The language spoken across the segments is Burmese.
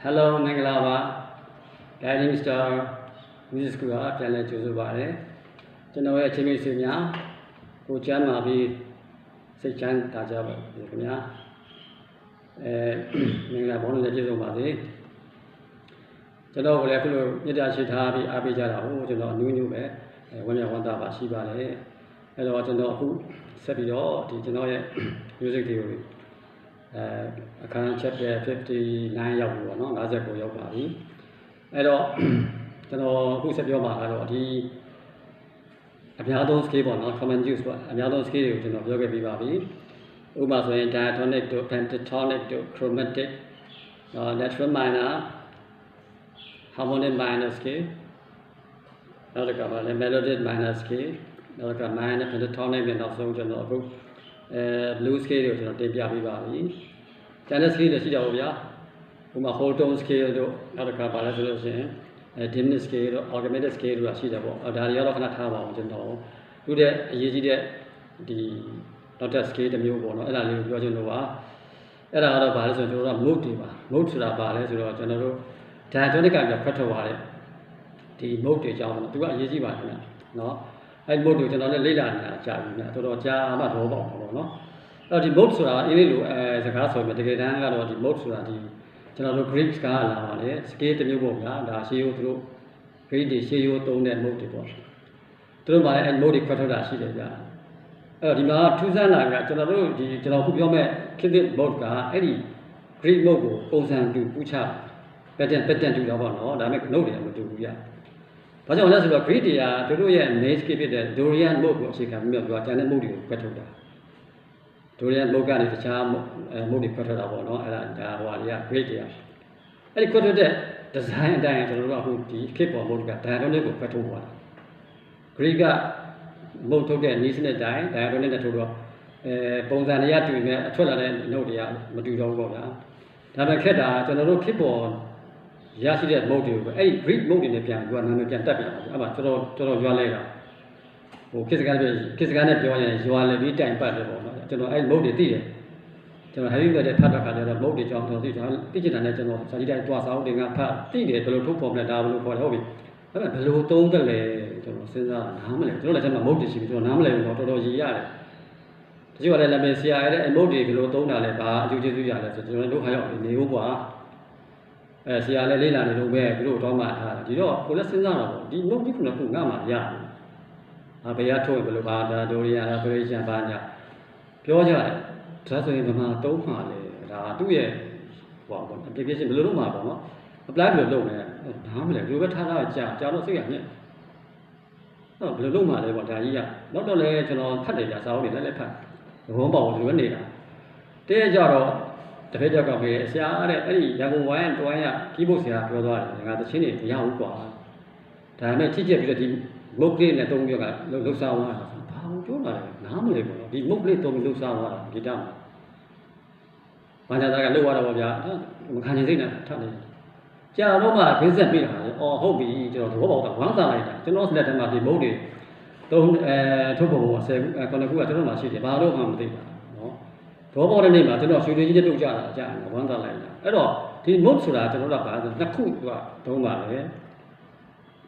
Hello, Mangalava, Guiding Star, Music School, Channel Chuzubare, Genoa Chimisunya, Uchan Mabi, Sechan Tajab, Mangala Bon Legizobadi, Jano Leku, Yidashitabi, Abijara, who do not know when you want to have a Shibale, and what to know who, Sebido, the Genoa Music Theory. Account chapter 59 ရောက်ပြီပေါ့နော်59ရောက်ပါပြီအဲ့တော့ကျွန်တော်ခုဆက်ပြောမှာကတော့ဒီအများဆုံး scale ပေါ့နော် common use ပေါ့အများဆုံး scale တွေကိုကျွန်တော်ပြောခဲ့ပြီးပါပြီဥပမာဆိုရင် diatonic တို့ pentatonic တို့ chromatic natural minor harmonic minor scale နောက်တစ်ခါပါလဲ melodic minor scale နောက်တစ်ခါ minor pentatonic နဲ့နောက်ဆုံးကျွန်တော်အခုblue scale တွေကိုကျွန်တော်တင်ပြပေးပါပြီကျန်တဲ့ scale တွေရှိကြပါဗျာဥပမာ whole tone scale တို့နောက်တစ်ခါပါလဲဆိုလို့ရှိရင်diminished scale တို့ augmented scale တို့ရှိကြပေါ့ဒါတွေကတော့ခဏထားပါအောင်ကျွန်တော်သူတဲ့အရေးကြီးတဲ့ဒီနောက်ထပ် scale တစ်မျိုးပေါ့နော်အဲ့ဒါလေးကိုပြောချင်လို့ပါအဲ့ဒါကတော့ဘာလဲဆိုတော့ကျွန်တော်တို့ mode တွေပါ mode ဆိုတာဘာလဲဆိုတော့ကျွန်တော်တို့ diatonic ကပြဖတ်ထုတ်သွားတဲ့ဒီ mode တွေအကြောင်းပေါ့သူကအရေးကြီးပါတယ်ခင်ဗျာနော်အဲ့ mode ကိုကျွန်တော်လည်းလေ့လာနေတာကြာပြီဗျာတော်တော်ကြာမှတော့ပေါ့ပေါ့နော်အဲ့ဒီ mode ဆိုတာအင်းလေးလိုစကားဆိုရင်တကယ်တမ်းကတော့ဒီ mode ဆိုတာဒီကျွန်တော်တို့ Greek ကလာပါတယ် scale တစ်မျိုးပေါ့ဗျာဒါရှေးရိုးသူတို့ Greek တွေရှေးရိုးသုံးတဲ့ mode တွေပေါ့သူတို့မှလည်းအဲ့ mode တွေခွဲထုတ်တာရှိတယ်ဗျာအဲ့တော့ဒီမှာထူးဆန်းတာကကျွန်တော်တို့ဒီကျွန်တော်ခုပြောမဲ့ Kidit mode ကအဲ့ဒီ Greek mode ကိုပုံစံတူပူချ pattern တူတော့ပေါ့နော်ဒါပေမဲ့ note တွေကမတူဘူးဗျာဘာကြောင့်လဲဆိုတော့ Greek တွေကသူတို့ရဲ့ main scale ဖြစ်တဲ့ Dorian mode ကိုအခြေခံပြီးတော့ကျန်တဲ့ mode တွေကိုခွဲထုတ်တာ Dorian mode ကနေတခြား mode တွေခွဲထုတ်တာပေါ့နော်အဲ့ဒါဟိုဟာတွေက Greek တွေအဲ့ဒီခွဲထုတ်တဲ့ design အတိုင်းကျွန်တော်တို့ကအခုဒီ keyboard mode က diatonic ကိုခွဲထုတ်သွားတာ Greek က mode ထုတ်တဲ့နည်းစနစ်တိုင်း diatonic နဲ့ထုတ်တော့ပုံစံတွေကတူနေအထွက်လာတဲ့ note တွေကမတူတော့ဘူးပေါ့ဗျာဒါပေမဲ့ခက်တာကျွန်တော်တို့ keyboard ရရှိတဲ့ mode တွေကိုအဲ့ဒီ Greek mode တွေနဲ့ပြန်နာမည်ပြန်တက်ပြန်အောင်အဲ့မှာတော်တော်ရွာလဲတာဟိုခေတ်စကားနဲ့ပြောရင်ရွာလဲပြီးတိုင်ပတ်တယ်ပေါ့နော်ကျွန်တော်အဲ့ mode တွေသိတယ်ကျွန်တော် heavy metal ဖတ်တဲ့ခါကျတော့ mode တွေကြောင်းကျွန်တော်သိချင်တာနဲ့ကျွန်တော်စာကြည့်တိုင်းတွားစာအုပ်တွေကဖတ်သိတယ်ဘယ်လိုထုတ်ဖော်မလဲဒါဘယ်လိုခေါ်လဲဟုတ်ပြီအဲ့ဒါဘယ်လိုသုံးတယ်လဲကျွန်တော်စဉ်းစားနားမလဲကျွန်တော်လည်းကျွန်တော် mode တွေရှိပြီကျွန်တော်နားမလဲဘူးတော့တော်တော်ရည်ရတယ်တချို့ကလည်းလည်းဆရာရဲ့အဲ့ mode တွေဘယ်လိုသုံးတာလဲဘာအကျိုးကျေးဇူးရလဲဆိုကျွန်တော်တို့ခါရောက်နေဦးကွာဆရာလည်းလေ့လာနေလို့ပဲသူတို့တော့မှထားတာဒီတော့ကိုလည်းစဉ်းစားတာပေါ့ဒီ mode ဒီခုနကငါမှရတယ်ဘယ်ရထုတ်ဘယ်လိုပါဒါဒိုရီယာလားပရိရှန်ပါညာပြောကြတယ်ဒါဆိုရင်ဗမာတုံးမှာလေဒါသူ့ရဲ့ဟိုပေါ့ application ဘယ်လိုလုပ်မှာပေါ့နော် apply ဘယ်လိုလုပ်လဲဒါမှမလဲဒီလိုပဲထားတာကြာတော့စိတ်ရညက်တော့ဘယ်လိုလုပ်မှာလဲပေါ့ဒါကြီးကနောက်တော့လဲကျွန်တော်ဖတ်တယ်ကြာစာအုပ်တွေလည်းဖတ်သဘောပေါက်ဒီလိုပဲနေတာတည့်ရကြတော့တပည့်ကြောက်ကပဲဆရာတဲ့အဲ့ဒီရန်ကုန်ဝိုင်းတွိုင်းရကီးဘုတ်ဆရာပြောသွားတယ်ငါတချင်းတွေမရဘူးကွာဒါပေမဲ့ချစ်ချက်ပြီးတော့ဒီမုတ်ကလေးနဲ့တုံးပြကလှုပ်ရှားသွားတာဘာလို့ပြောလာလဲနားမလဲဘူးနော်ဒီမုတ်ကလေးတုံးပြီးလှုပ်ရှားသွားတာဂီတမှာဘာသာသားကလှုပ်သွားတော့ဗျာမခံနိုင်စိတ်နဲ့ထပ်နေကြာတော့မှခင်းဆက်ပြတာလေအော်ဟုတ်ပြီကျွန်တော်သဘောပေါက်တာဝမ်းသာလိုက်တာကျွန်တော်စလက်ထဲမှာဒီမုတ်တွေတုံးထုတ်ပုံက10ခု9ခုကကျွန်တော်မှရှိတယ်ဘာလို့မှမသိပါနော်သဘောပေါက်တဲ့နေ့မှာကျွန်တော်ရွှေတွေကြီးတုတ်ကြတာကြာဝမ်းသာလိုက်တာအဲ့တော့ဒီမုတ်ဆိုတာကျွန်တော်တို့ကဘာဆိုနှစ်ခုကတုံးပါလေ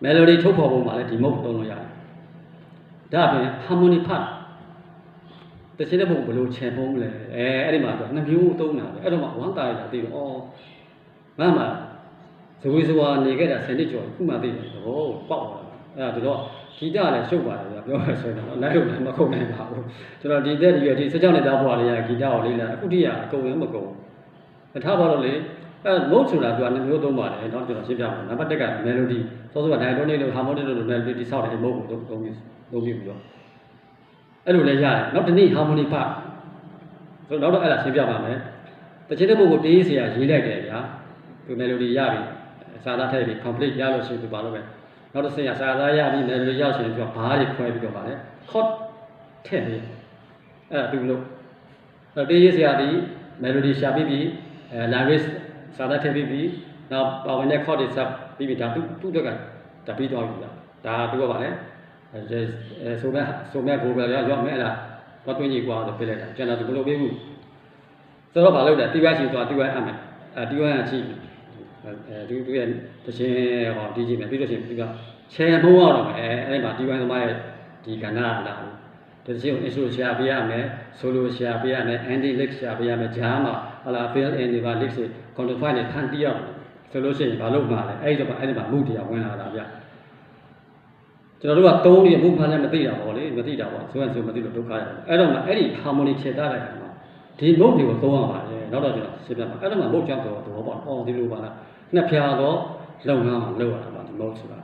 melody ထုတ်ဖော်ပုံမှာလည်းဒီ mode သုံးလို့ရတယ်။ဒါအပြင် harmony part တခြင်းတဲ့ပုံဘယ်လိုချန်ပုံးလဲအဲ့ဒီမှာဆိုနှစ်မျိုးသုံးတာပဲအဲ့တော့မှဝမ်းသာရတာသိတော့ငါမှဇဝေဇဝါနေခဲ့တာ10နှစ်ကျော်ခုမှသိတယ်ဟောပေါက်သွားတာအဲ့ဒါတော့ဂီတလည်းရှုပ်ပါတယ်ဗျာပြောရဆိုတော့လိုက်လို့လည်းမကုန်နိုင်ပါဘူးကျွန်တော်ဒီသက်ဒီ16နှစ်သားဘွားလေးကဂီတကိုလေးလာအခုတည်းကအကုန်လည်းမကုန်ဘူးထားပါတော့လေmode ဆိုတာကနှစ်မျိုးသုံးပါတယ်เนาะကျွန်တော်ရှင်းပြပါမယ်နံပါတ်1က melody စောစောက diatonic လို့ harmonic လို့ melody တိဆောက်တယ်ဒီ mode ကိုသုံးပြီးတော့အဲ့လိုလည်းရတယ်နောက်တစ်နေ့ harmony part ဆိုတော့နောက်တော့အဲ့ဒါရှင်းပြပါမယ်တခြင်းတဲ့ပုဂ္ဂိုလ်တေးဆရာရေးလိုက်တယ်ဗျာဒီ melody ရပြီစာသားထည့်ပြီး complete ရလို့ရှိရင်ဒီပါလို့ပဲနောက်တစ်ဆရာစာသားရပြီး melody ရရှိရင်သူကဘားတွေခွဲပြီးတော့ပါလေ chord ထည့်ပြီးအဲ့ဒါသူလို့တေးဆရာဒီ melody ရှာပြီးပြီးlanguageစာသားထည့်ပြီးနောက်ပါဝင်တဲ့ chord တွေစပ်ပြီးဒါသူ့အတွက်ကတပြီးသွားပြီလားဒါသူကပါလေဆိုမဲ့ဘိုးဘယ်ရောက်မဲ့လားတော့တွင်းကြီးကွာဆိုပြလိုက်တာကျွန်တော်ဒီလိုပေးဘူးဆိုတော့မလုပ်တာတီဝိုင်းချီသွားတီဝိုင်းအမယ်တီဝိုင်းကချီ သူရဲ့တခြင်းဟောဒီကြီးမယ်ပြီးလို့ရှိရင်သူကချဲမိုးအောင်တော့မယ်အဲ့မှာဒီပိုင်းသမားရဲ့ဒီကဏ္ဍလာတခြင်းကို intro ရှာပေးရမယ် solo ရှာပေးရမယ် ending lick ရှာပေးရမယ်ဂျားမှာဟလာ fill in တွေပါ lick တွေ quantify တွေထန်တီးအောင်ဆိုလို့ရှိရင်ဘာလုပ်မှာလဲအဲ့ဒီမှာမူတရားဝင်လာတာဗျကျွန်တော်တို့ကသုံးပြီးအမှုမှန်လည်းမသိတာပေါ့လေမသိတာပေါ့ဆိုရင်ဆိုမသိလို့ဒုက္ခရတယ်အဲ့တော့မှအဲ့ဒီ harmony ချက်ထားလိုက်တာမှာဒီ mode တွေကိုသုံးရပါတယ်နောက်တော့ကျွန်တော်ရှင်းပြမှာအဲ့တော့မှ mode ကြောင့်တော့ဘောပေါ့အော်ဒီလိုပါလားနှစ်ဖြာတော့လုံငန်းမှာလုပ်ရတာပါဒီ mode ဆိုတာ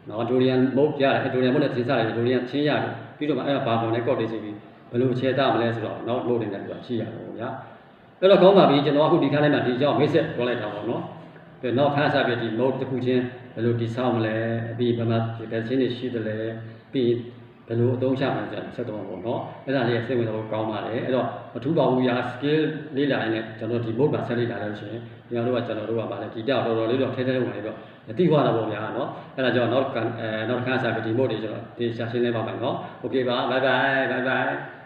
နော်ဒိုရီယန် mode ရတယ်ဒိုရီယန် mode နဲ့သင်စားတယ်ဒိုရီယန်ချင်းရတယ်ပြီးတော့မှအဲ့ဒါဘာပေါ်နဲ့ကော့တေးစီပြီးဘယ်လိုခြေသားမလဲဆိုတော့နောက် mode တွေနဲ့သူကရှိရတယ်ပေါ့ဗျာအဲ့တော့ကောင်းပါပြီကျွန်တော်အခုဒီခါလေးမှာဒီကြောင့် message ပြောလိုက်တာပေါ့နော်ပြီးတော့ခါစားပြဒီ mode တစ်ခုချင်းဘယ်လိုတည်ဆောက်မလဲပြီးဘာမှဒီပဲချင်းတွေရှိတယ်လဲပြီးဘယ်လိုအသုံးချမလဲဆိုတာဆက်တော့ပေါ့နော်အဲ့ဒါလေးစိတ်ဝင်စားဖို့ကောင်းပါတယ်အဲ့တော့မထူးပါဘူးရာ skill လေးလာရင်လည်းကျွန်တော်ဒီ mode မှာဆက်လေးလာလို့ရှိရင်ကျွန်တော်တို့ကဗာလဲဂီတတော်တော်လေးတော့ထဲထဲဝင်နေတော့တိသွားတာပေါ့ဗျာနော်အဲ့ဒါကြောင့်နောက်တစ်ခါစားပြီးဒီ mode တွေကျွန်တော်ဒီရှာရှင်းလဲပါမယ်နော် okay ပါ bye bye bye bye